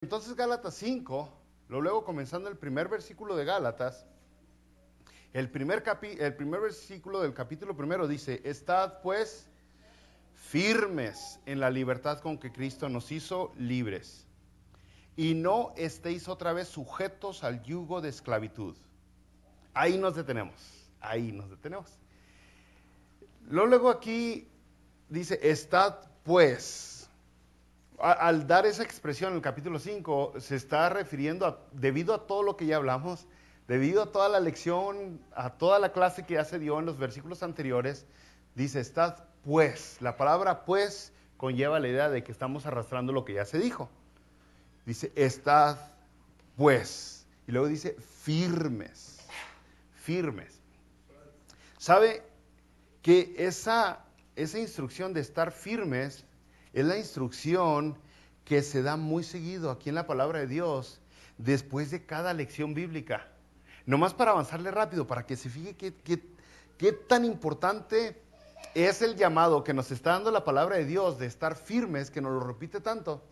Entonces Gálatas 5, luego comenzando el primer versículo de Gálatas, el primer versículo del capítulo primero dice: estad pues firmes en la libertad con que Cristo nos hizo libres, y no estéis otra vez sujetos al yugo de esclavitud. Ahí nos detenemos, ahí nos detenemos. Luego aquí dice: estad pues. Al dar esa expresión en el capítulo 5, se está refiriendo debido a todo lo que ya hablamos, debido a toda la lección, a toda la clase que ya se dio en los versículos anteriores, dice: estad pues. La palabra pues conlleva la idea de que estamos arrastrando lo que ya se dijo. Dice: estad pues. Y luego dice: firmes. Firmes. ¿Sabe que esa instrucción de estar firmes es la instrucción que se da muy seguido aquí en la palabra de Dios después de cada lección bíblica? Nomás para avanzarle rápido, para que se fije qué tan importante es el llamado que nos está dando la palabra de Dios de estar firmes, que nos lo repite tanto.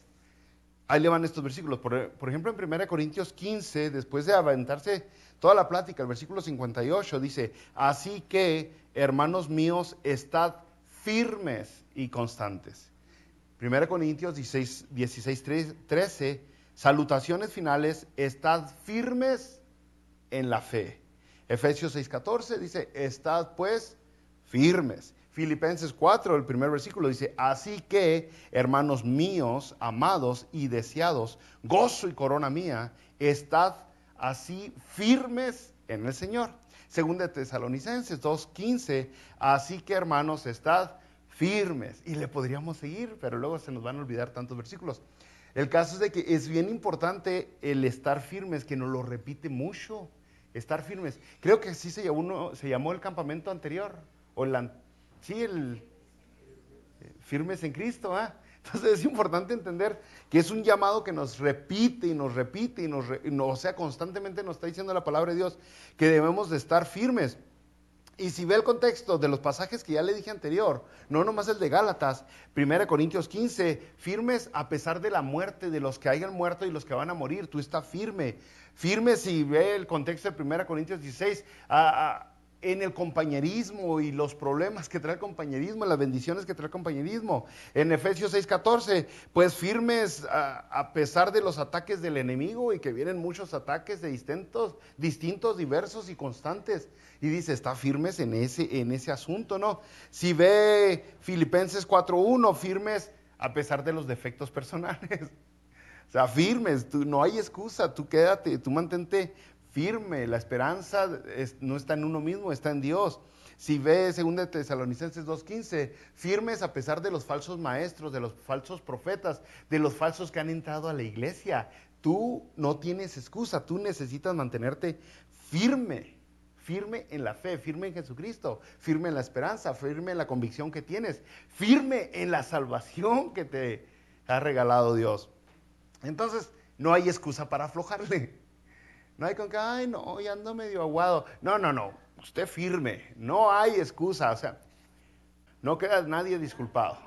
Ahí le van estos versículos. Por ejemplo, en 1 Corintios 15, después de aventarse toda la plática, el versículo 58 dice: así que, hermanos míos, estad firmes y constantes. 1 Corintios 16, 13, salutaciones finales: estad firmes en la fe. Efesios 6, 14 dice: estad pues firmes. Filipenses 4, el primer versículo dice: así que, hermanos míos, amados y deseados, gozo y corona mía, estad así firmes en el Señor. Segunda de Tesalonicenses 2:15, así que, hermanos, estad firmes. Y le podríamos seguir, pero luego se nos van a olvidar tantos versículos. El caso es de que es bien importante el estar firmes, que nos lo repite mucho. Estar firmes. Creo que sí se llamó el campamento anterior, o el firmes en Cristo, ¿eh? Entonces es importante entender que es un llamado que nos repite y nos repite o sea, constantemente nos está diciendo la palabra de Dios que debemos de estar firmes. Y si ve el contexto de los pasajes que ya le dije anterior, no nomás el de Gálatas, 1 Corintios 15, firmes a pesar de la muerte, de los que hayan muerto y los que van a morir, tú estás firme. Firme si ve el contexto de 1 Corintios 16, en el compañerismo y los problemas que trae el compañerismo, las bendiciones que trae el compañerismo. En Efesios 6:14, pues firmes a pesar de los ataques del enemigo, y que vienen muchos ataques de distintos, diversos y constantes. Y dice: está firmes en ese asunto, ¿no? Si ve Filipenses 4:1, firmes a pesar de los defectos personales. O sea, firmes, no hay excusa, tú quédate, tú mantente firme. La esperanza no está en uno mismo, está en Dios. Si ve 2 Tesalonicenses 2:15, firmes a pesar de los falsos maestros, de los falsos profetas, de los falsos que han entrado a la iglesia. Tú no tienes excusa, tú necesitas mantenerte firme. Firme en la fe, firme en Jesucristo, firme en la esperanza, firme en la convicción que tienes, firme en la salvación que te ha regalado Dios. Entonces, no hay excusa para aflojarle. No hay con que, ay, no, ya ando medio aguado. No, usted firme, no hay excusa, o sea, no queda nadie disculpado.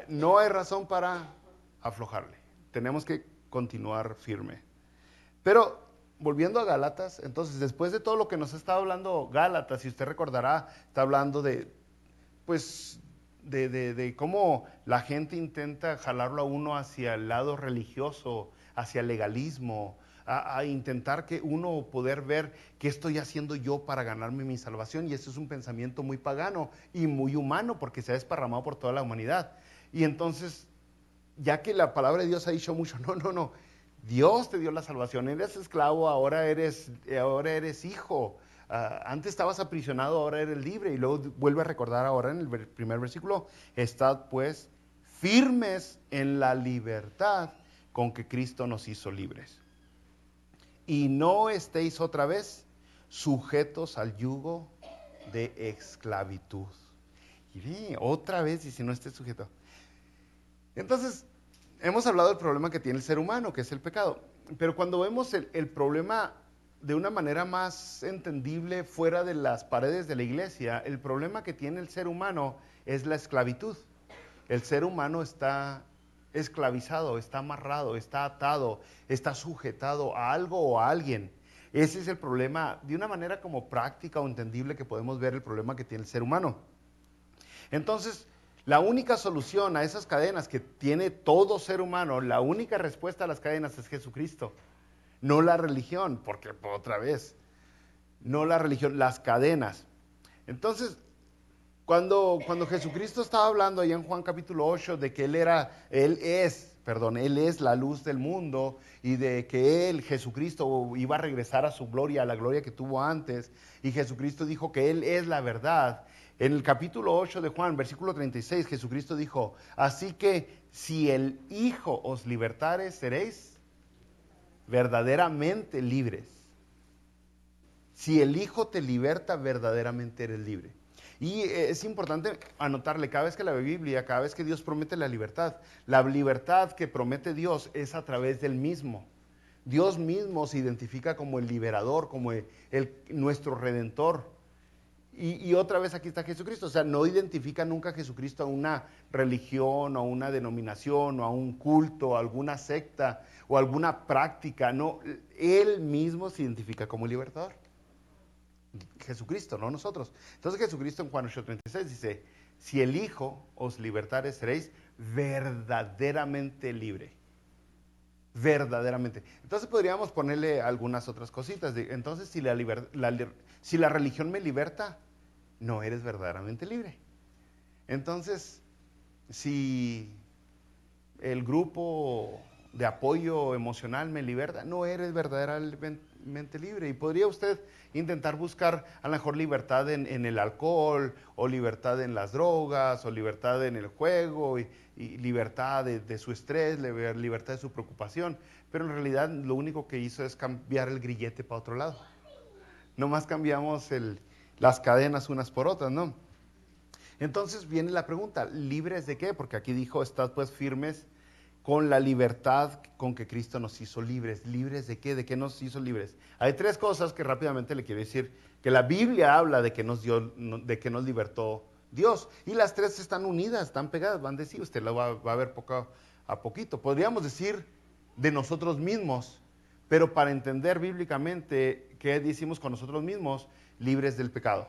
No hay razón para aflojarle, tenemos que continuar firme. Pero, volviendo a Gálatas, entonces, después de todo lo que nos ha estado hablando Gálatas, si usted recordará, está hablando de cómo la gente intenta jalarlo a uno hacia el lado religioso, hacia el legalismo, a intentar que uno poder ver qué estoy haciendo yo para ganarme mi salvación. Y eso es un pensamiento muy pagano y muy humano, porque se ha desparramado por toda la humanidad. Y entonces, ya que la palabra de Dios ha dicho mucho, no, Dios te dio la salvación, eres esclavo, ahora eres hijo. Antes estabas aprisionado, ahora eres libre. Y luego vuelve a recordar ahora en el primer versículo: estad pues firmes en la libertad con que Cristo nos hizo libres, y no estéis otra vez sujetos al yugo de esclavitud. Y otra vez, y si no estés sujeto. Entonces, hemos hablado del problema que tiene el ser humano, que es el pecado. Pero cuando vemos el problema de una manera más entendible fuera de las paredes de la iglesia, el problema que tiene el ser humano es la esclavitud. El ser humano está esclavizado, está amarrado, está atado, está sujetado a algo o a alguien. Ese es el problema, de una manera como práctica o entendible que podemos ver el problema que tiene el ser humano. Entonces, la única solución a esas cadenas que tiene todo ser humano, la única respuesta a las cadenas es Jesucristo, no la religión, porque otra vez, no la religión, las cadenas. Entonces, cuando Jesucristo estaba hablando allá en Juan capítulo 8 de que Él es la luz del mundo y de que Jesucristo, iba a regresar a su gloria, a la gloria que tuvo antes, y Jesucristo dijo que Él es la verdad. En el capítulo 8 de Juan, versículo 36, Jesucristo dijo, así que si el Hijo os libertare, seréis verdaderamente libres. Si el Hijo te liberta, verdaderamente eres libre. Y es importante anotarle, cada vez que la Biblia, cada vez que Dios promete la libertad que promete Dios es a través del mismo. Dios mismo se identifica como el liberador, como nuestro redentor. Y otra vez aquí está Jesucristo, o sea, no identifica nunca a Jesucristo a una religión, o a una denominación, o a un culto, a alguna secta, o a alguna práctica, no, Él mismo se identifica como el libertador. Jesucristo, no nosotros. Entonces Jesucristo en Juan 8:36 dice, si el Hijo os libertare, seréis verdaderamente libre. Verdaderamente. Entonces podríamos ponerle algunas otras cositas. Entonces, si la religión me liberta, no eres verdaderamente libre. Entonces, si el grupo de apoyo emocional me liberta, no eres verdaderamente libre. Y podría usted intentar buscar a lo mejor libertad en el alcohol, o libertad en las drogas, o libertad en el juego, y libertad de su estrés, libertad de su preocupación. Pero en realidad lo único que hizo es cambiar el grillete para otro lado. Nomás cambiamos las cadenas unas por otras, ¿no? Entonces viene la pregunta, ¿libres de qué? Porque aquí dijo, estad pues firmes con la libertad con que Cristo nos hizo libres. ¿Libres de qué? ¿De qué nos hizo libres? Hay tres cosas que rápidamente le quiero decir, que la Biblia habla de que nos libertó Dios. Y las tres están unidas, están pegadas, van a decir, usted lo va a ver poco a poquito. Podríamos decir de nosotros mismos, pero para entender bíblicamente qué decimos con nosotros mismos, libres del pecado.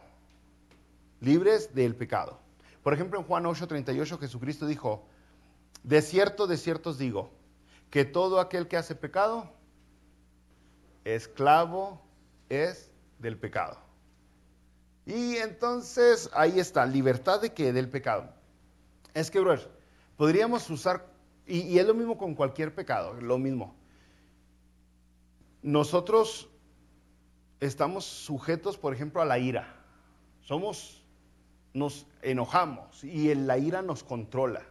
Libres del pecado. Por ejemplo, en Juan 8:38 Jesucristo dijo, de cierto os digo, que todo aquel que hace pecado, esclavo es del pecado. Y entonces ahí está, libertad de qué, del pecado. Es que, brother, podríamos usar, y es lo mismo con cualquier pecado, lo mismo. Nosotros estamos sujetos, por ejemplo, a la ira. Nos enojamos y la ira nos controla.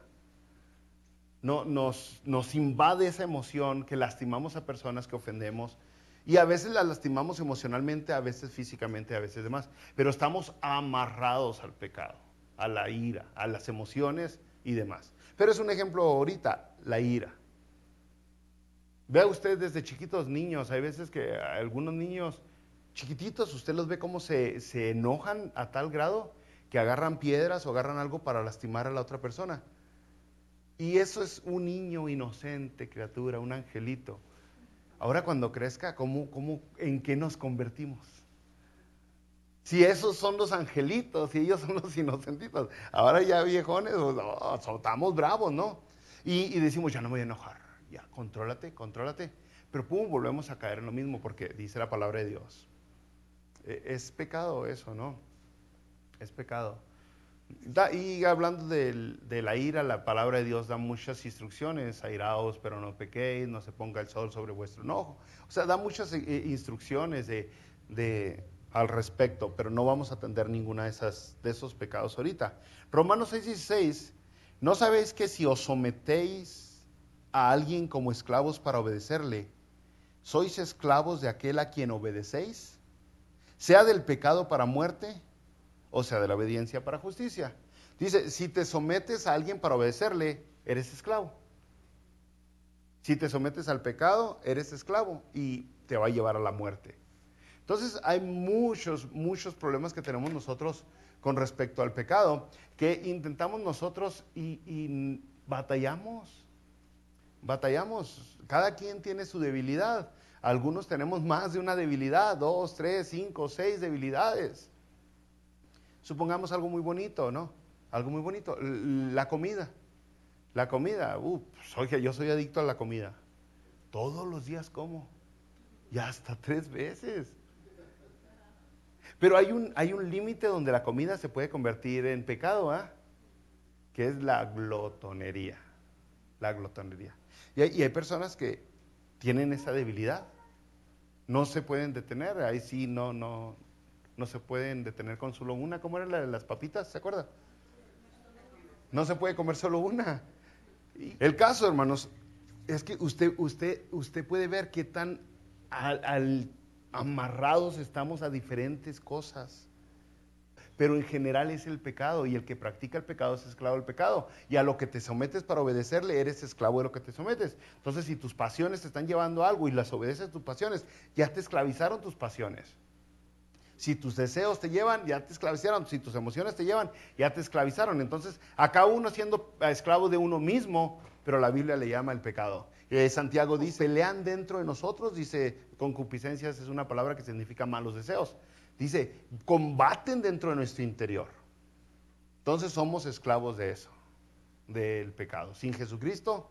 Nos invade esa emoción, que lastimamos a personas, que ofendemos, y a veces las lastimamos emocionalmente, a veces físicamente, a veces demás, pero estamos amarrados al pecado, a la ira, a las emociones y demás. Pero es un ejemplo ahorita, la ira. Vea usted desde chiquitos niños, hay veces que algunos niños chiquititos, usted los ve cómo se enojan a tal grado que agarran piedras o agarran algo para lastimar a la otra persona. Y eso es un niño inocente, criatura, un angelito. Ahora cuando crezca, ¿en qué nos convertimos? Si esos son los angelitos y ellos son los inocentitos. Ahora ya viejones, estamos bravos, ¿no? Y decimos, ya no me voy a enojar. Ya, contrólate. Pero pum, volvemos a caer en lo mismo porque dice la palabra de Dios. Es pecado eso, ¿no? Es pecado. Y hablando de la ira, la palabra de Dios da muchas instrucciones, airaos pero no pequéis, no se ponga el sol sobre vuestro enojo. O sea, da muchas instrucciones al respecto, pero no vamos a atender ninguna de esos pecados ahorita. Romanos 6:16, ¿no sabéis que si os sometéis a alguien como esclavos para obedecerle, sois esclavos de aquel a quien obedecéis? Sea del pecado para muerte, o sea, de la obediencia para justicia. Dice, si te sometes a alguien para obedecerle, eres esclavo. Si te sometes al pecado, eres esclavo y te va a llevar a la muerte. Entonces, hay muchos problemas que tenemos nosotros con respecto al pecado, que intentamos nosotros y batallamos. batallamos. Cada quien tiene su debilidad. Algunos tenemos más de una debilidad, 2, 3, 5, 6 debilidades. Supongamos algo muy bonito, ¿no? Algo muy bonito, la comida. La comida, oye, yo soy adicto a la comida. Todos los días como, y hasta 3 veces. Pero hay un límite donde la comida se puede convertir en pecado, ¿ah? Que es la glotonería. La glotonería. Y hay personas que tienen esa debilidad. No se pueden detener, ahí sí no se pueden detener con solo una. ¿Cómo era la de las papitas? ¿Se acuerda? No se puede comer solo una. El caso, hermanos, es que usted puede ver qué tan amarrados estamos a diferentes cosas. Pero en general es el pecado, y el que practica el pecado es esclavo del pecado. Y a lo que te sometes para obedecerle, eres esclavo de lo que te sometes. Entonces, si tus pasiones te están llevando a algo y las obedeces tus pasiones, ya te esclavizaron tus pasiones. Si tus deseos te llevan, ya te esclavizaron. Si tus emociones te llevan, ya te esclavizaron. Entonces, acá uno siendo esclavo de uno mismo, pero la Biblia le llama el pecado. Santiago dice, pelean dentro de nosotros, dice, concupiscencias es una palabra que significa malos deseos. Dice, combaten dentro de nuestro interior. Entonces somos esclavos de eso, del pecado. Sin Jesucristo,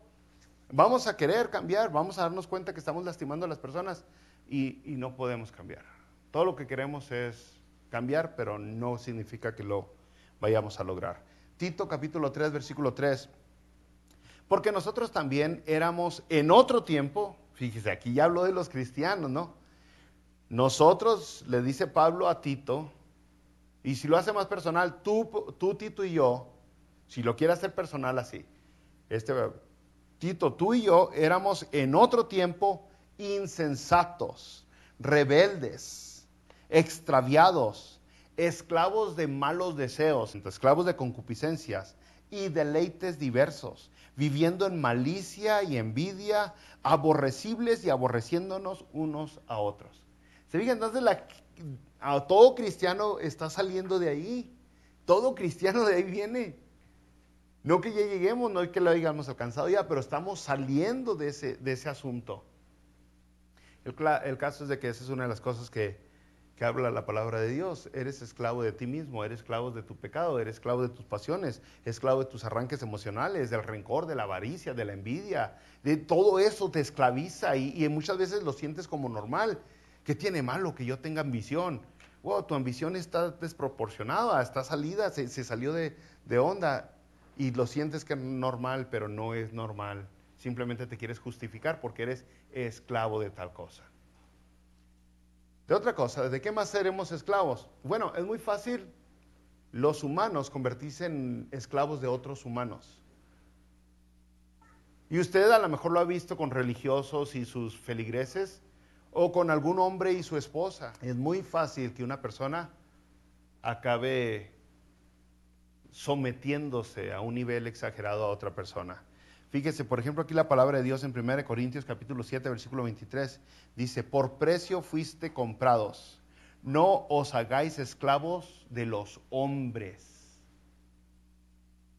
vamos a querer cambiar, vamos a darnos cuenta que estamos lastimando a las personas y no podemos cambiar. Todo lo que queremos es cambiar, pero no significa que lo vayamos a lograr. Tito capítulo 3, versículo 3. Porque nosotros también éramos en otro tiempo, fíjese, aquí ya habló de los cristianos, ¿no? Nosotros, le dice Pablo a Tito, y si lo hace más personal, tú Tito y yo, si lo quiere hacer personal así, Tito, tú y yo éramos en otro tiempo insensatos, rebeldes, extraviados, esclavos de malos deseos, esclavos de concupiscencias y deleites diversos, viviendo en malicia y envidia, aborrecibles y aborreciéndonos unos a otros. ¿Se fijan? Entonces a todo cristiano está saliendo de ahí. Todo cristiano de ahí viene. No que ya lleguemos, no que lo hayamos alcanzado ya, pero estamos saliendo de ese asunto. El caso es de que esa es una de las cosas que habla la palabra de Dios. Eres esclavo de ti mismo, eres esclavo de tu pecado, eres esclavo de tus pasiones, esclavo de tus arranques emocionales, del rencor, de la avaricia, de la envidia. De todo eso te esclaviza y muchas veces lo sientes como normal. ¿Qué tiene malo que yo tenga ambición? Wow, tu ambición está desproporcionada, está salida, se salió de onda y lo sientes que es normal, pero no es normal. Simplemente te quieres justificar porque eres esclavo de tal cosa. De otra cosa, ¿de qué más seremos esclavos? Bueno, es muy fácil los humanos convertirse en esclavos de otros humanos. Y usted a lo mejor lo ha visto con religiosos y sus feligreses, o con algún hombre y su esposa. Es muy fácil que una persona acabe sometiéndose a un nivel exagerado a otra persona. Fíjese, por ejemplo, aquí la palabra de Dios en 1 Corintios capítulo 7, versículo 23, dice, por precio fuiste comprados, no os hagáis esclavos de los hombres.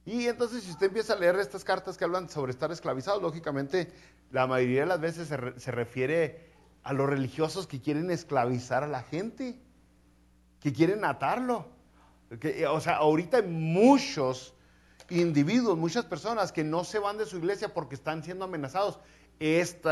Y entonces, si usted empieza a leer estas cartas que hablan sobre estar esclavizados, lógicamente, la mayoría de las veces se refiere a los religiosos que quieren esclavizar a la gente, que quieren atarlo. O sea, ahorita hay muchos individuos, muchas personas que no se van de su iglesia porque están siendo amenazados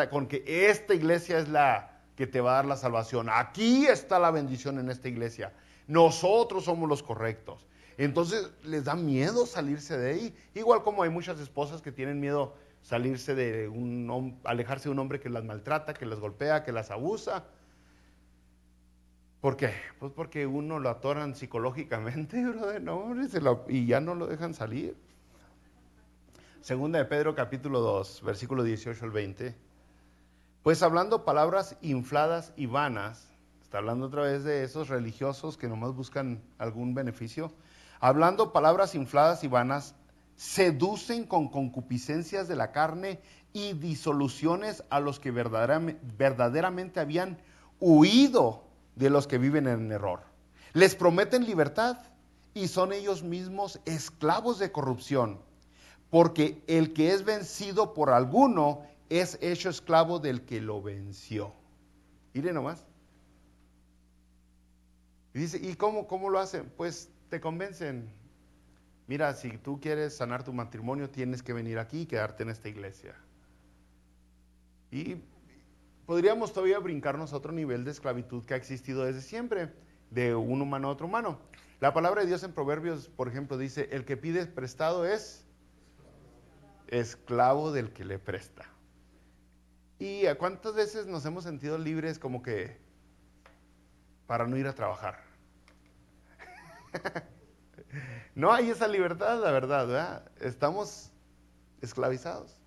con que esta iglesia es la que te va a dar la salvación. Aquí está la bendición en esta iglesia. Nosotros somos los correctos. Entonces les da miedo salirse de ahí. Igual como hay muchas esposas que tienen miedo salirse alejarse de un hombre que las maltrata, que las golpea, que las abusa. ¿Por qué? Pues porque uno lo atoran psicológicamente, brother, no, y ya no lo dejan salir. Segunda de Pedro capítulo 2, versículo 18 al 20. Pues hablando palabras infladas y vanas, está hablando otra vez de esos religiosos que nomás buscan algún beneficio, hablando palabras infladas y vanas, seducen con concupiscencias de la carne y disoluciones a los que verdaderamente habían huido de los que viven en error. Les prometen libertad y son ellos mismos esclavos de corrupción. porque el que es vencido por alguno es hecho esclavo del que lo venció. Mire nomás. Y dice, ¿y cómo lo hacen? Pues te convencen. Mira, si tú quieres sanar tu matrimonio, tienes que venir aquí y quedarte en esta iglesia. Y podríamos todavía brincarnos a otro nivel de esclavitud que ha existido desde siempre, de un humano a otro humano. La palabra de Dios en Proverbios, por ejemplo, dice, el que pide prestado es esclavo del que le presta. ¿Y a cuántas veces nos hemos sentido libres como que para no ir a trabajar? No hay esa libertad, la verdad, ¿verdad? Estamos esclavizados.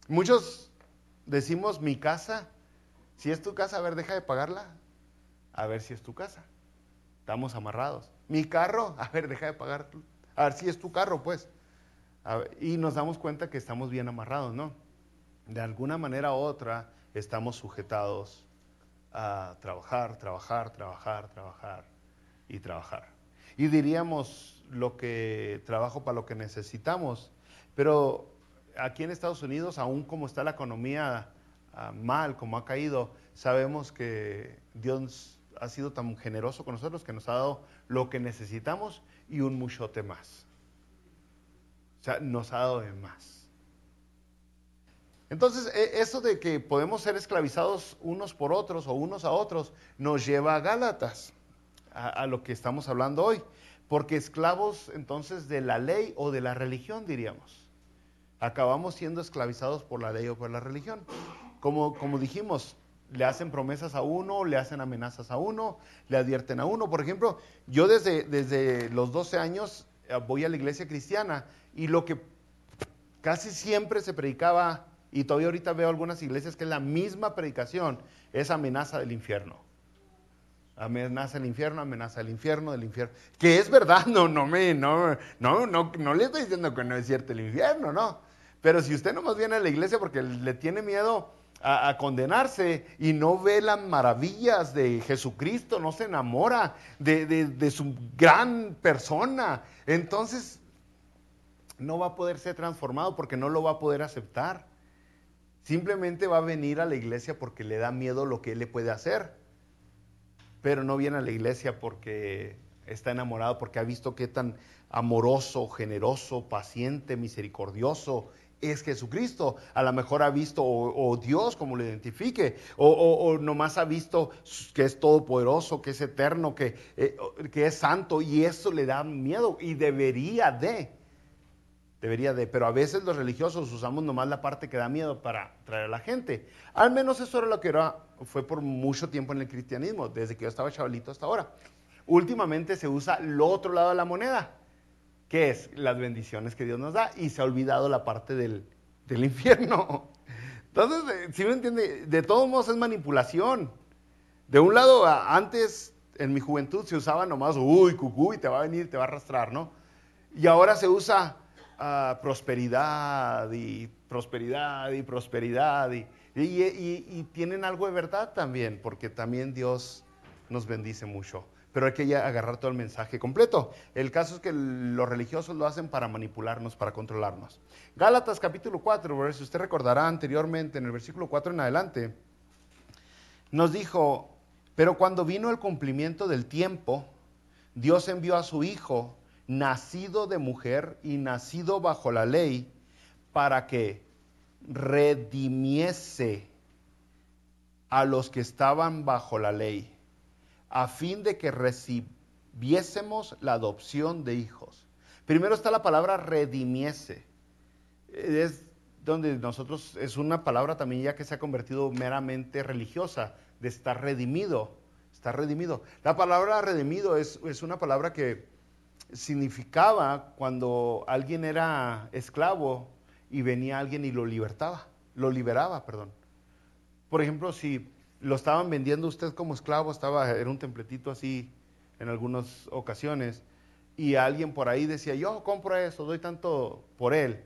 Muchos decimos, mi casa, si es tu casa, a ver, deja de pagarla, a ver si es tu casa. Estamos amarrados. Mi carro, a ver, deja de pagar, a ver si es tu carro, pues. Y nos damos cuenta que estamos bien amarrados, ¿no? De alguna manera u otra estamos sujetados a trabajar, trabajar, trabajar, trabajar y trabajar. Y diríamos trabajo para lo que necesitamos, pero aquí en Estados Unidos, aún como está la economía mal, como ha caído, sabemos que Dios ha sido tan generoso con nosotros que nos ha dado lo que necesitamos y un muchote más. O sea, nos ha dado de más. Entonces, eso de que podemos ser esclavizados unos por otros o unos a otros, nos lleva a Gálatas, a lo que estamos hablando hoy. Porque esclavos entonces de la ley o de la religión, diríamos. Acabamos siendo esclavizados por la ley o por la religión. Como dijimos, le hacen promesas a uno, le hacen amenazas a uno, le advierten a uno. Por ejemplo, yo desde los 12 años voy a la iglesia cristiana y lo que casi siempre se predicaba, y todavía ahorita veo algunas iglesias que es la misma predicación, es amenaza del infierno. Amenaza del infierno, del infierno. Que es verdad, no le estoy diciendo que no es cierto el infierno, no. Pero si usted nomás viene a la iglesia porque le tiene miedo a condenarse y no ve las maravillas de Jesucristo, no se enamora de su gran persona, entonces no va a poder ser transformado porque no lo va a poder aceptar. Simplemente va a venir a la iglesia porque le da miedo lo que él le puede hacer. Pero no viene a la iglesia porque está enamorado, porque ha visto qué tan amoroso, generoso, paciente, misericordioso es Jesucristo. A lo mejor ha visto o Dios, como lo identifique, o nomás ha visto que es todopoderoso, que es eterno, que es santo, y eso le da miedo y debería de, pero a veces los religiosos usamos nomás la parte que da miedo para traer a la gente. Al menos eso era lo que fue por mucho tiempo en el cristianismo, desde que yo estaba chavalito hasta ahora. Últimamente se usa el otro lado de la moneda, que es las bendiciones que Dios nos da, y se ha olvidado la parte del infierno. Entonces, ¿sí me entiende? De todos modos es manipulación. De un lado, antes, en mi juventud, se usaba nomás, uy, cucuy, te va a venir, te va a arrastrar, ¿no? Y ahora se usa prosperidad y prosperidad y prosperidad y tienen algo de verdad también, porque también Dios nos bendice mucho, pero hay que ya agarrar todo el mensaje completo. El caso es que los religiosos lo hacen para manipularnos, para controlarnos. Gálatas capítulo 4, si usted recordará anteriormente, en el versículo 4 en adelante, nos dijo, pero cuando vino el cumplimiento del tiempo, Dios envió a su Hijo, nacido de mujer y nacido bajo la ley, para que redimiese a los que estaban bajo la ley, a fin de que recibiésemos la adopción de hijos. Primero está la palabra redimiese. Es donde nosotros, es una palabra también ya que se ha convertido meramente religiosa, de estar redimido. Está redimido. La palabra redimido es una palabra que significaba cuando alguien era esclavo y venía alguien y lo liberaba. Por ejemplo, si lo estaban vendiendo usted como esclavo, era un templetito así en algunas ocasiones, y alguien por ahí decía, yo compro eso, doy tanto por él,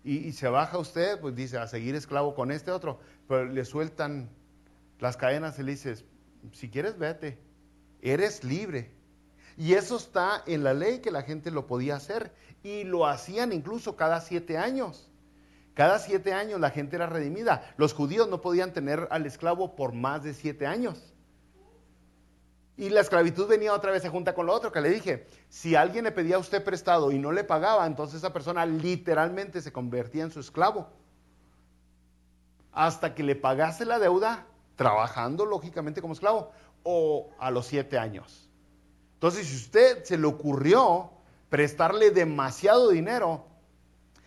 y se baja usted, pues dice, a seguir esclavo con este otro, pero le sueltan las cadenas y le dices, si quieres vete, eres libre. Y eso está en la ley, que la gente lo podía hacer. Y lo hacían incluso cada 7 años. Cada 7 años la gente era redimida. Los judíos no podían tener al esclavo por más de 7 años. Y la esclavitud venía otra vez, se junta con lo otro que le dije. Si alguien le pedía a usted prestado y no le pagaba, entonces esa persona literalmente se convertía en su esclavo. Hasta que le pagase la deuda, trabajando lógicamente como esclavo, o a los 7 años. Entonces, si usted se le ocurrió prestarle demasiado dinero,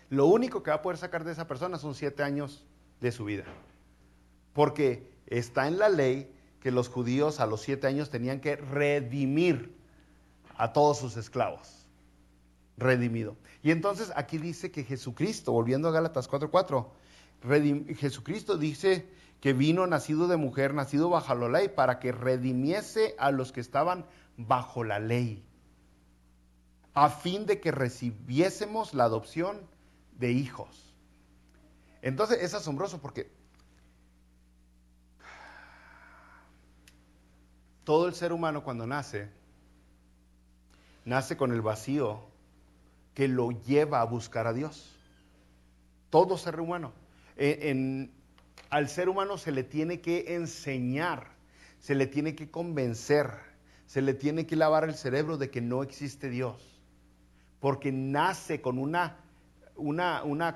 lo único que va a poder sacar de esa persona son 7 años de su vida. Porque está en la ley que los judíos a los 7 años tenían que redimir a todos sus esclavos. Redimido. Y entonces aquí dice que Jesucristo, volviendo a Gálatas 4:4, Jesucristo dice que vino nacido de mujer, nacido bajo la ley, para que redimiese a los que estaban bajo la ley, a fin de que recibiésemos la adopción de hijos. Entonces es asombroso porque todo el ser humano cuando nace con el vacío que lo lleva a buscar a Dios. Todo ser humano. Al ser humano se le tiene que enseñar, se le tiene que convencer, se le tiene que lavar el cerebro de que no existe Dios. Porque nace con una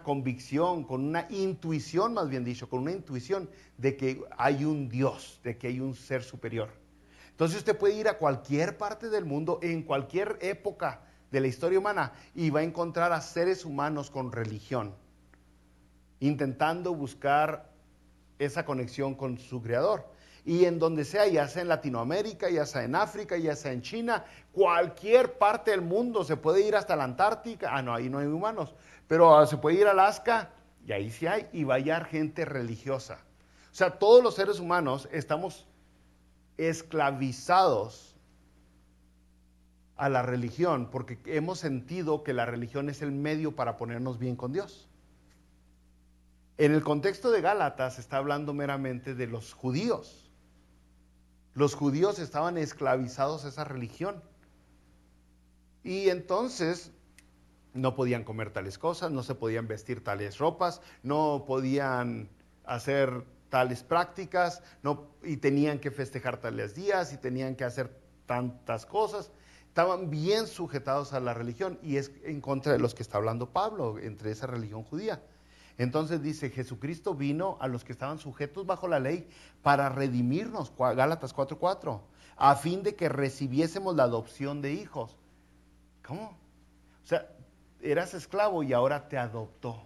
convicción, con una intuición, más bien dicho, con una intuición de que hay un Dios, de que hay un ser superior. Entonces usted puede ir a cualquier parte del mundo, en cualquier época de la historia humana, y va a encontrar a seres humanos con religión, intentando buscar esa conexión con su creador. Y en donde sea, ya sea en Latinoamérica, ya sea en África, ya sea en China, cualquier parte del mundo, se puede ir hasta la Antártica, no, ahí no hay humanos, pero se puede ir a Alaska, y ahí sí hay, y va a hallar gente religiosa. O sea, todos los seres humanos estamos esclavizados a la religión, porque hemos sentido que la religión es el medio para ponernos bien con Dios. En el contexto de Gálatas está hablando meramente de los judíos. Los judíos estaban esclavizados a esa religión. Y entonces no podían comer tales cosas, no se podían vestir tales ropas, no podían hacer tales prácticas, y tenían que festejar tales días y tenían que hacer tantas cosas. Estaban bien sujetados a la religión, y es en contra de los que está hablando Pablo, entre esa religión judía. Entonces dice, Jesucristo vino a los que estaban sujetos bajo la ley para redimirnos, Gálatas 4:4, a fin de que recibiésemos la adopción de hijos. ¿Cómo? O sea, eras esclavo y ahora te adoptó.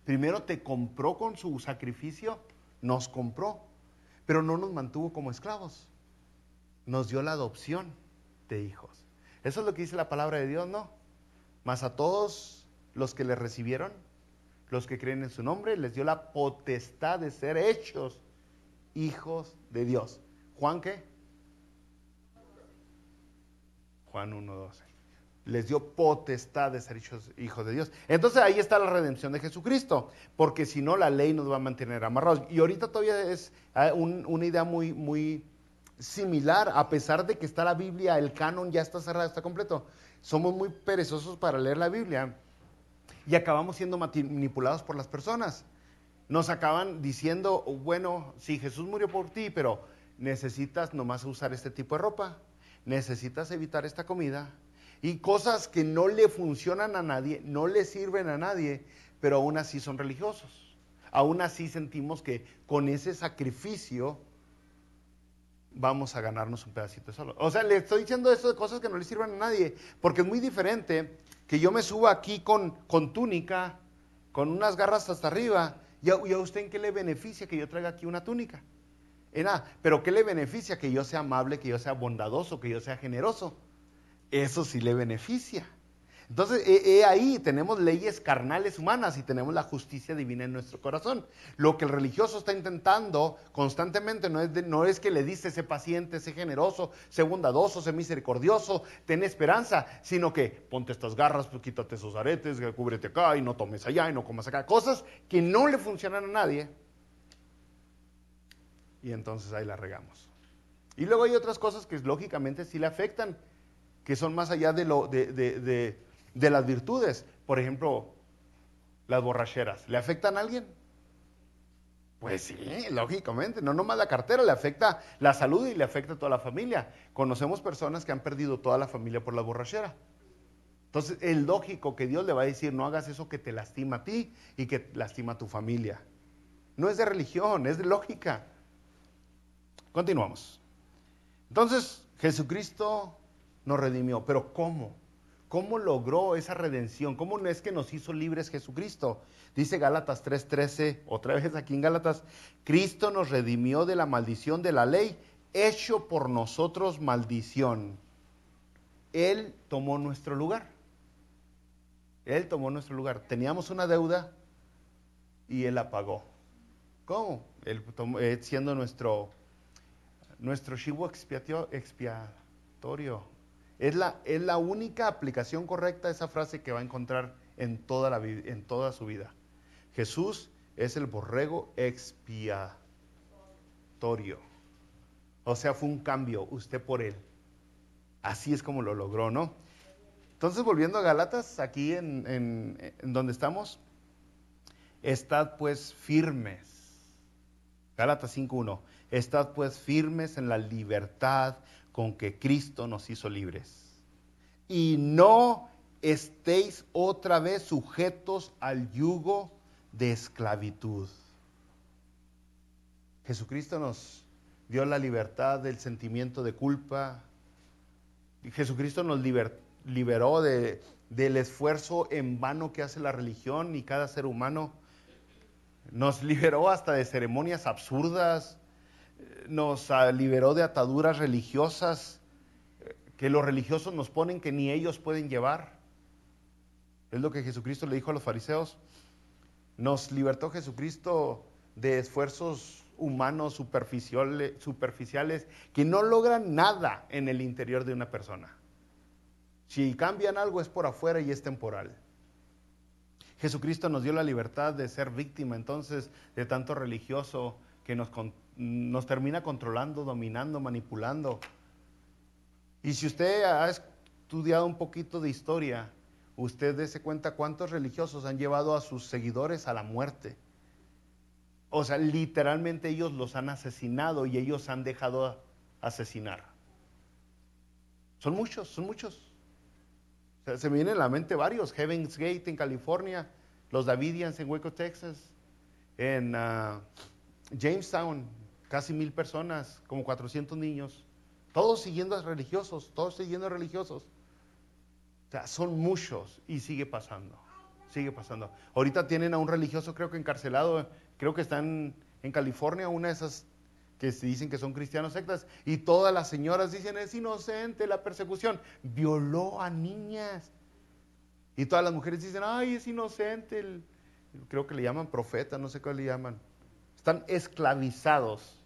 Primero te compró con su sacrificio, nos compró, pero no nos mantuvo como esclavos. Nos dio la adopción de hijos. Eso es lo que dice la palabra de Dios, ¿no? Mas a todos los que le recibieron, los que creen en su nombre, les dio la potestad de ser hechos hijos de Dios. ¿Juan qué? Juan 1:12. Les dio potestad de ser hechos hijos de Dios. Entonces ahí está la redención de Jesucristo, porque si no la ley nos va a mantener amarrados. Y ahorita todavía es una idea muy, muy similar, a pesar de que está la Biblia, el canon ya está cerrado, está completo. Somos muy perezosos para leer la Biblia y acabamos siendo manipulados por las personas. Nos acaban diciendo, bueno, sí, Jesús murió por ti, pero necesitas nomás usar este tipo de ropa, necesitas evitar esta comida, y cosas que no le funcionan a nadie, no le sirven a nadie, pero aún así son religiosos. Aún así sentimos que con ese sacrificio vamos a ganarnos un pedacito de solo. O sea, le estoy diciendo eso de cosas que no le sirven a nadie, porque es muy diferente que yo me suba aquí con túnica, con unas garras hasta arriba, y a usted ¿en qué le beneficia que yo traiga aquí una túnica? En nada, pero ¿qué le beneficia que yo sea amable, que yo sea bondadoso, que yo sea generoso? Eso sí le beneficia. Entonces, ahí tenemos leyes carnales humanas y tenemos la justicia divina en nuestro corazón. Lo que el religioso está intentando constantemente no es que le dice, sé paciente, sé generoso, sé bondadoso, sé misericordioso, ten esperanza, sino que ponte estas garras, pues, quítate esos aretes, cúbrete acá y no tomes allá y no comas acá. Cosas que no le funcionan a nadie. Y entonces ahí la regamos. Y luego hay otras cosas que lógicamente sí le afectan. que son más allá de las virtudes. Por ejemplo, las borracheras. ¿Le afectan a alguien? Pues sí, lógicamente. No nomás la cartera, le afecta la salud y le afecta a toda la familia. Conocemos personas que han perdido toda la familia por la borrachera. Entonces, es lógico que Dios le va a decir, no hagas eso que te lastima a ti y que lastima a tu familia. No es de religión, es de lógica. Continuamos. Entonces, Jesucristo nos redimió. ¿Pero cómo? ¿Cómo logró esa redención? ¿Cómo es que nos hizo libres Jesucristo? Dice Gálatas 3:13, otra vez aquí en Gálatas, Cristo nos redimió de la maldición de la ley, hecho por nosotros maldición. Él tomó nuestro lugar. Él tomó nuestro lugar. Teníamos una deuda y Él la pagó. ¿Cómo? Él tomó, siendo nuestro chivo expiatorio. Es la única aplicación correcta de esa frase que va a encontrar en toda su vida. Jesús es el borrego expiatorio. O sea, fue un cambio, usted por Él. Así es como lo logró, ¿no? Entonces, volviendo a Gálatas, aquí en donde estamos, estad pues firmes. Gálatas 5:1. Estad pues firmes en la libertad con que Cristo nos hizo libres. Y no estéis otra vez sujetos al yugo de esclavitud. Jesucristo nos dio la libertad del sentimiento de culpa. Jesucristo nos liberó del esfuerzo en vano que hace la religión y cada ser humano. Nos liberó hasta de ceremonias absurdas. Nos liberó de ataduras religiosas que los religiosos nos ponen que ni ellos pueden llevar. Es lo que Jesucristo le dijo a los fariseos. Nos libertó Jesucristo de esfuerzos humanos superficiales que no logran nada en el interior de una persona. Si cambian algo es por afuera y es temporal. Jesucristo nos dio la libertad de ser víctima entonces de tanto religioso que nos termina controlando, dominando, manipulando. Y si usted ha estudiado un poquito de historia, usted dése cuenta cuántos religiosos han llevado a sus seguidores a la muerte. O sea, literalmente ellos los han asesinado y ellos han dejado asesinar. Son muchos, son muchos. O sea, se me vienen a la mente varios. Heaven's Gate en California, los Davidians en Waco, Texas, en Jamestown, casi 1,000 personas, como 400 niños. Todos siguiendo a religiosos, todos siguiendo a religiosos. O sea, son muchos y sigue pasando, sigue pasando. Ahorita tienen a un religioso, creo que encarcelado, creo que están en California, una de esas que se dicen que son cristianos sectas, y todas las señoras dicen, es inocente la persecución, violó a niñas. Y todas las mujeres dicen, ay, es inocente, creo que le llaman profeta, no sé qué le llaman. Están esclavizados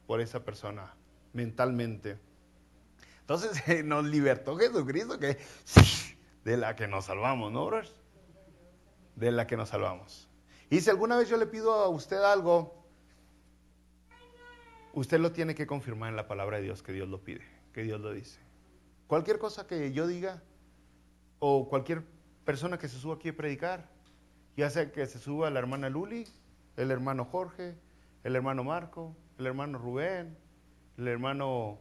por esa persona, mentalmente. Entonces nos libertó Jesucristo, que de la que nos salvamos, ¿no, brothers? De la que nos salvamos. Y si alguna vez yo le pido a usted algo, usted lo tiene que confirmar en la palabra de Dios, que Dios lo pide, que Dios lo dice. Cualquier cosa que yo diga, o cualquier persona que se suba aquí a predicar, ya sea que se suba la hermana Luli, el hermano Jorge, el hermano Marco, el hermano Rubén, el hermano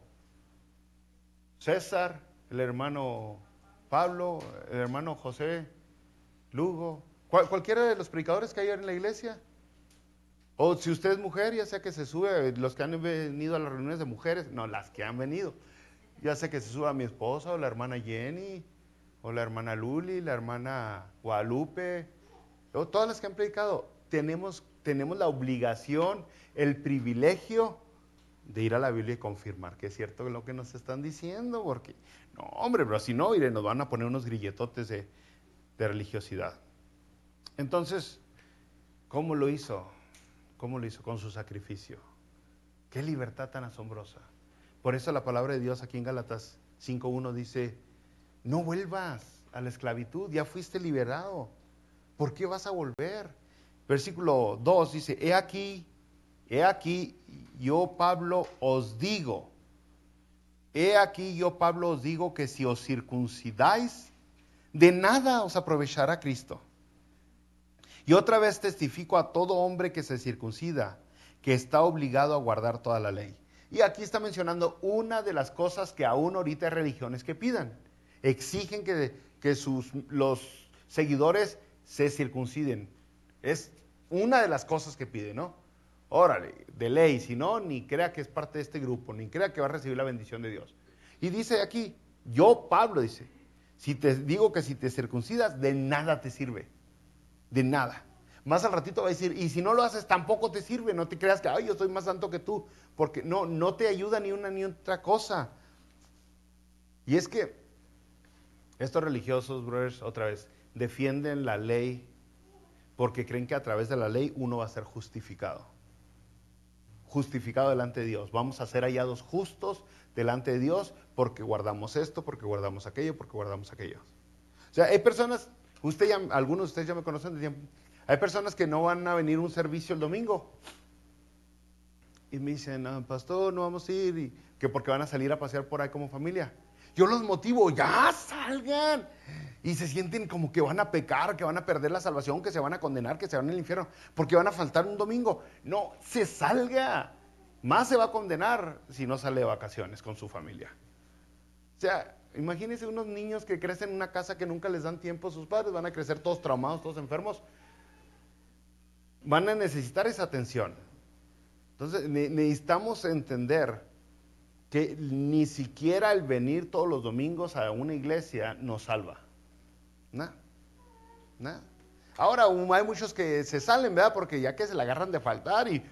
César, el hermano Pablo, el hermano José, Lugo, cualquiera de los predicadores que hay en la iglesia. O si usted es mujer, ya sea que se sube, los que han venido a las reuniones de mujeres, no, las que han venido, ya sea que se suba mi esposa, o la hermana Jenny, o la hermana Luli, la hermana Guadalupe, o todas las que han predicado, tenemos la obligación, el privilegio de ir a la Biblia y confirmar que es cierto lo que nos están diciendo, porque, no, hombre, pero si no, mire, nos van a poner unos grilletotes de religiosidad. Entonces, ¿cómo lo hizo? ¿Cómo lo hizo? Con su sacrificio. Qué libertad tan asombrosa. Por eso la palabra de Dios aquí en Gálatas 5:1 dice, no vuelvas a la esclavitud, ya fuiste liberado. ¿Por qué vas a volver? Versículo 2 dice, he aquí, yo Pablo os digo, he aquí yo, Pablo, os digo que si os circuncidáis, de nada os aprovechará Cristo. Y otra vez testifico a todo hombre que se circuncida, que está obligado a guardar toda la ley. Y aquí está mencionando una de las cosas que aún ahorita hay religiones que pidan. Exigen que los seguidores se circunciden. Es una de las cosas que piden, ¿no? Órale, de ley, si no, ni crea que es parte de este grupo, ni crea que va a recibir la bendición de Dios. Y dice aquí, yo, Pablo, dice, si te digo que si te circuncidas, de nada te sirve. De nada. Más al ratito va a decir, y si no lo haces, tampoco te sirve. No te creas que, ay, yo soy más santo que tú. Porque no te ayuda ni una ni otra cosa. Y es que estos religiosos, brothers, otra vez, defienden la ley porque creen que a través de la ley uno va a ser justificado. Justificado delante de Dios. Vamos a ser hallados justos delante de Dios porque guardamos esto, porque guardamos aquello, porque guardamos aquello. O sea, hay personas, algunos de ustedes ya me conocen de tiempo, hay personas que no van a venir a un servicio el domingo. Y me dicen, pastor, no vamos a ir, y que porque van a salir a pasear por ahí como familia. Yo los motivo, ya salgan. Y se sienten como que van a pecar, que van a perder la salvación, que se van a condenar, que se van al infierno, porque van a faltar un domingo. No, se salga. Más se va a condenar si no sale de vacaciones con su familia. O sea, imagínense unos niños que crecen en una casa que nunca les dan tiempo, sus padres van a crecer todos traumados, todos enfermos. Van a necesitar esa atención. Entonces necesitamos entender que ni siquiera el venir todos los domingos a una iglesia nos salva. Nada. Ahora hay muchos que se salen, ¿verdad? Porque ya que se la agarran de faltar y...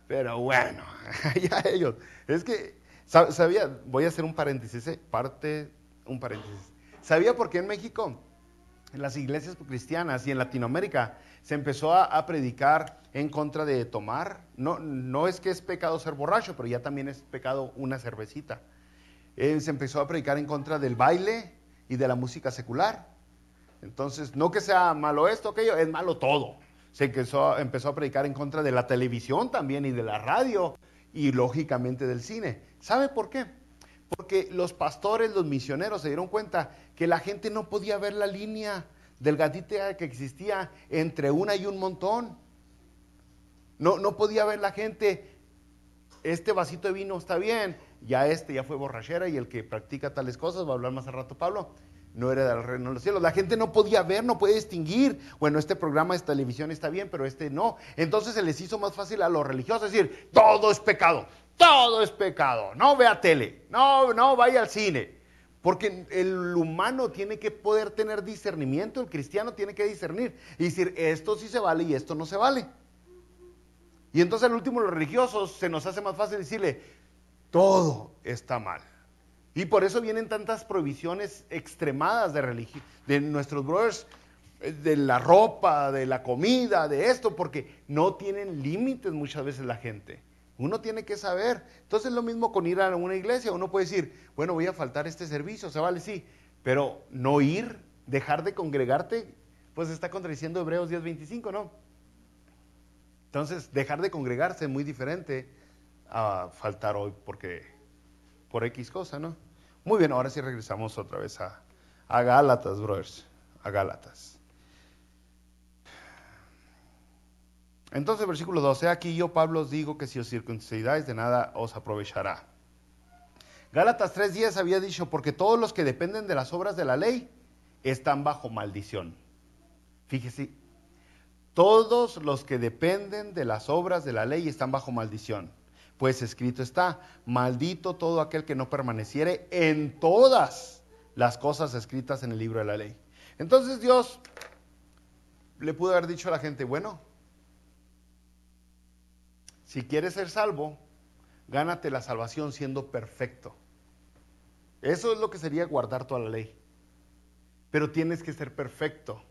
Pero bueno, ya ellos. Es que, sabía, voy a hacer un paréntesis, ¿Sabía por qué en México, en las iglesias cristianas y en Latinoamérica, se empezó a predicar en contra de tomar? No es que es pecado ser borracho, pero ya también es pecado una cervecita. Se empezó a predicar en contra del baile y de la música secular. Entonces, no que sea malo esto, aquello, es malo todo. Se empezó a predicar en contra de la televisión también y de la radio y lógicamente del cine. ¿Sabe por qué? Porque los pastores, los misioneros se dieron cuenta que la gente no podía ver la línea delgadita que existía entre una y un montón. No podía ver la gente, este vasito de vino está bien, ya fue borrachera y el que practica tales cosas, va a hablar más al rato Pablo, no era del reino de los cielos. La gente no podía ver, no puede distinguir. Bueno, este programa de televisión está bien, pero este no. Entonces se les hizo más fácil a los religiosos decir, todo es pecado, no vea tele, no vaya al cine. Porque el humano tiene que poder tener discernimiento, el cristiano tiene que discernir y decir, esto sí se vale y esto no se vale. Y entonces al último los religiosos se nos hace más fácil decirle, todo está mal. Y por eso vienen tantas prohibiciones extremadas de nuestros brothers, de la ropa, de la comida, de esto, porque no tienen límites muchas veces la gente. Uno tiene que saber. Entonces es lo mismo con ir a una iglesia. Uno puede decir, bueno, voy a faltar este servicio, se vale, sí, pero no ir, dejar de congregarte, pues está contradiciendo Hebreos 10:25, ¿no? Entonces, dejar de congregarse es muy diferente a faltar hoy por X cosa, ¿no? Muy bien, ahora sí regresamos otra vez a Gálatas, brothers, a Gálatas. Entonces, versículo 12, aquí yo, Pablo, os digo que si os circuncidáis, de nada os aprovechará. Gálatas 3:10 había dicho, porque todos los que dependen de las obras de la ley están bajo maldición. Fíjese, todos los que dependen de las obras de la ley están bajo maldición. Pues escrito está, maldito todo aquel que no permaneciere en todas las cosas escritas en el libro de la ley. Entonces Dios le pudo haber dicho a la gente, bueno, si quieres ser salvo, gánate la salvación siendo perfecto. Eso es lo que sería guardar toda la ley. Pero tienes que ser perfecto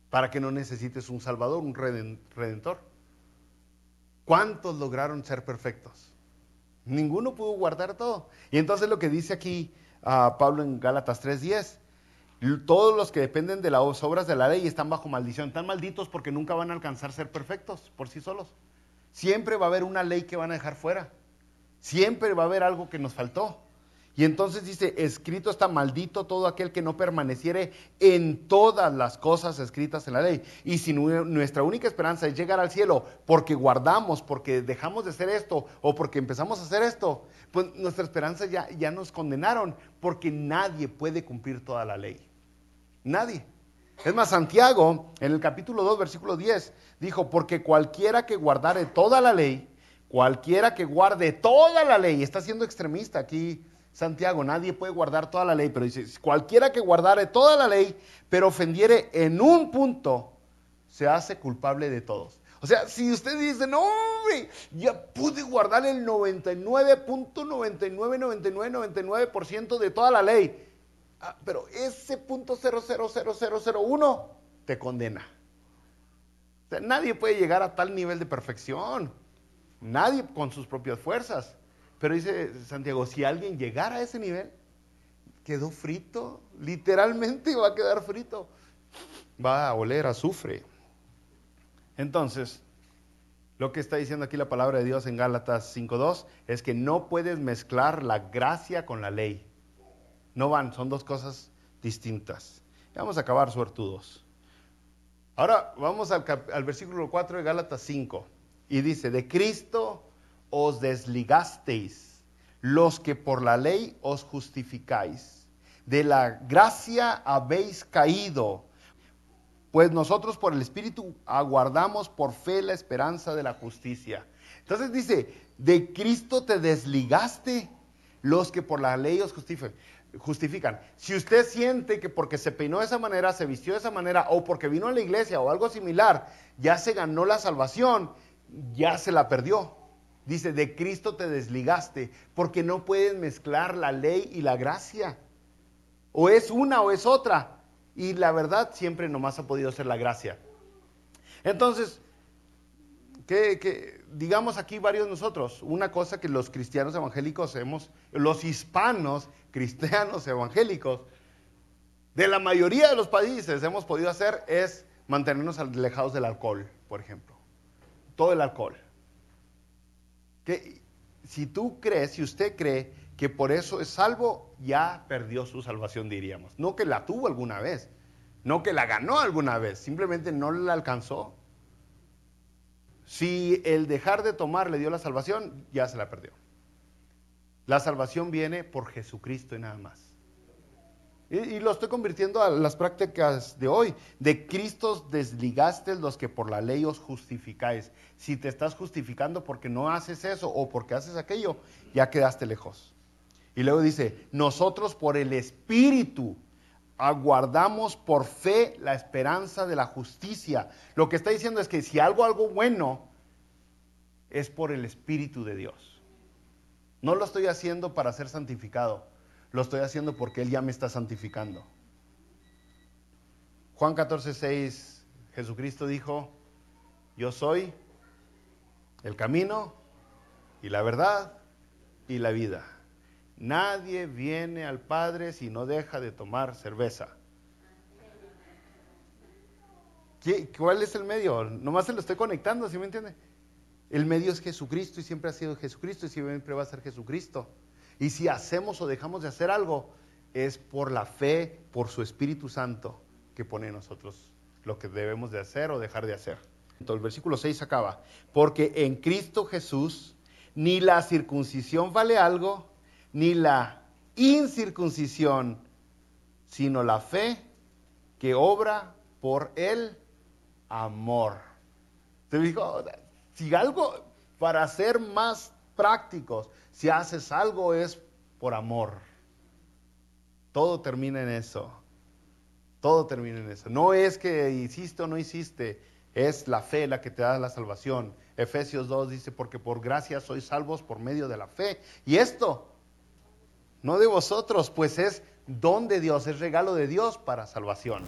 para que no necesites un salvador, un redentor. ¿Cuántos lograron ser perfectos? Ninguno pudo guardar todo. Y entonces lo que dice aquí Pablo en Gálatas 3:10, todos los que dependen de las obras de la ley están bajo maldición. Están malditos porque nunca van a alcanzar ser perfectos por sí solos. Siempre va a haber una ley que van a dejar fuera. Siempre va a haber algo que nos faltó. Y entonces dice, escrito está maldito todo aquel que no permaneciere en todas las cosas escritas en la ley. Y si nuestra única esperanza es llegar al cielo porque guardamos, porque dejamos de hacer esto o porque empezamos a hacer esto, pues nuestra esperanza ya nos condenaron, porque nadie puede cumplir toda la ley. Nadie. Es más, Santiago, en el capítulo 2, versículo 10, dijo, porque cualquiera que guardare toda la ley, cualquiera que guarde toda la ley, está siendo extremista aquí Santiago, nadie puede guardar toda la ley, pero dice, cualquiera que guardare toda la ley, pero ofendiere en un punto, se hace culpable de todos. O sea, si usted dice, no, hombre, ya pude guardar el 99.999999% de toda la ley, pero ese .000001 te condena. O sea, nadie puede llegar a tal nivel de perfección. Nadie con sus propias fuerzas. Pero dice Santiago, si alguien llegara a ese nivel, quedó frito. Literalmente va a quedar frito. Va a oler a azufre. Entonces, lo que está diciendo aquí la palabra de Dios en Gálatas 5:2 es que no puedes mezclar la gracia con la ley. No van, son dos cosas distintas. Vamos a acabar suertudos. Ahora vamos al versículo 4 de Gálatas 5. Y dice, de Cristo os desligasteis, los que por la ley os justificáis. De la gracia habéis caído, pues nosotros por el Espíritu aguardamos por fe la esperanza de la justicia. Entonces dice, de Cristo te desligaste, los que por la ley os justifican. Si usted siente que porque se peinó de esa manera, se vistió de esa manera, o porque vino a la iglesia o algo similar, ya se ganó la salvación, ya se la perdió. Dice, de Cristo te desligaste, porque no puedes mezclar la ley y la gracia. O es una o es otra. Y la verdad siempre nomás ha podido ser la gracia. Entonces, digamos aquí varios de nosotros, una cosa que los cristianos evangélicos los hispanos cristianos evangélicos, de la mayoría de los países hemos podido hacer es mantenernos alejados del alcohol, por ejemplo. Todo el alcohol. Que si usted cree que por eso es salvo, ya perdió su salvación, diríamos. No que la tuvo alguna vez, no que la ganó alguna vez, simplemente no la alcanzó. Si el dejar de tomar le dio la salvación, ya se la perdió. La salvación viene por Jesucristo y nada más. Y lo estoy convirtiendo a las prácticas de hoy. De Cristo desligaste los que por la ley os justificáis. Si te estás justificando porque no haces eso o porque haces aquello, ya quedaste lejos. Y luego dice, nosotros por el Espíritu aguardamos por fe la esperanza de la justicia. Lo que está diciendo es que si algo bueno, es por el Espíritu de Dios. No lo estoy haciendo para ser santificado. Lo estoy haciendo porque Él ya me está santificando. Juan 14:6, Jesucristo dijo, yo soy el camino y la verdad y la vida. Nadie viene al Padre si no deja de tomar cerveza. ¿Cuál es el medio? Nomás se lo estoy conectando, ¿sí me entiende? El medio es Jesucristo y siempre ha sido Jesucristo y siempre va a ser Jesucristo. Y si hacemos o dejamos de hacer algo, es por la fe, por su Espíritu Santo que pone en nosotros lo que debemos de hacer o dejar de hacer. Entonces el versículo 6 acaba, porque en Cristo Jesús ni la circuncisión vale algo, ni la incircuncisión, sino la fe que obra por el amor. ¿Te dijo? Si algo, para ser más prácticos, si haces algo es por amor. Todo termina en eso. Todo termina en eso. No es que hiciste o no hiciste, es la fe la que te da la salvación. Efesios 2 dice, porque por gracia sois salvos por medio de la fe. Y esto, no de vosotros, pues es don de Dios, es regalo de Dios para salvación.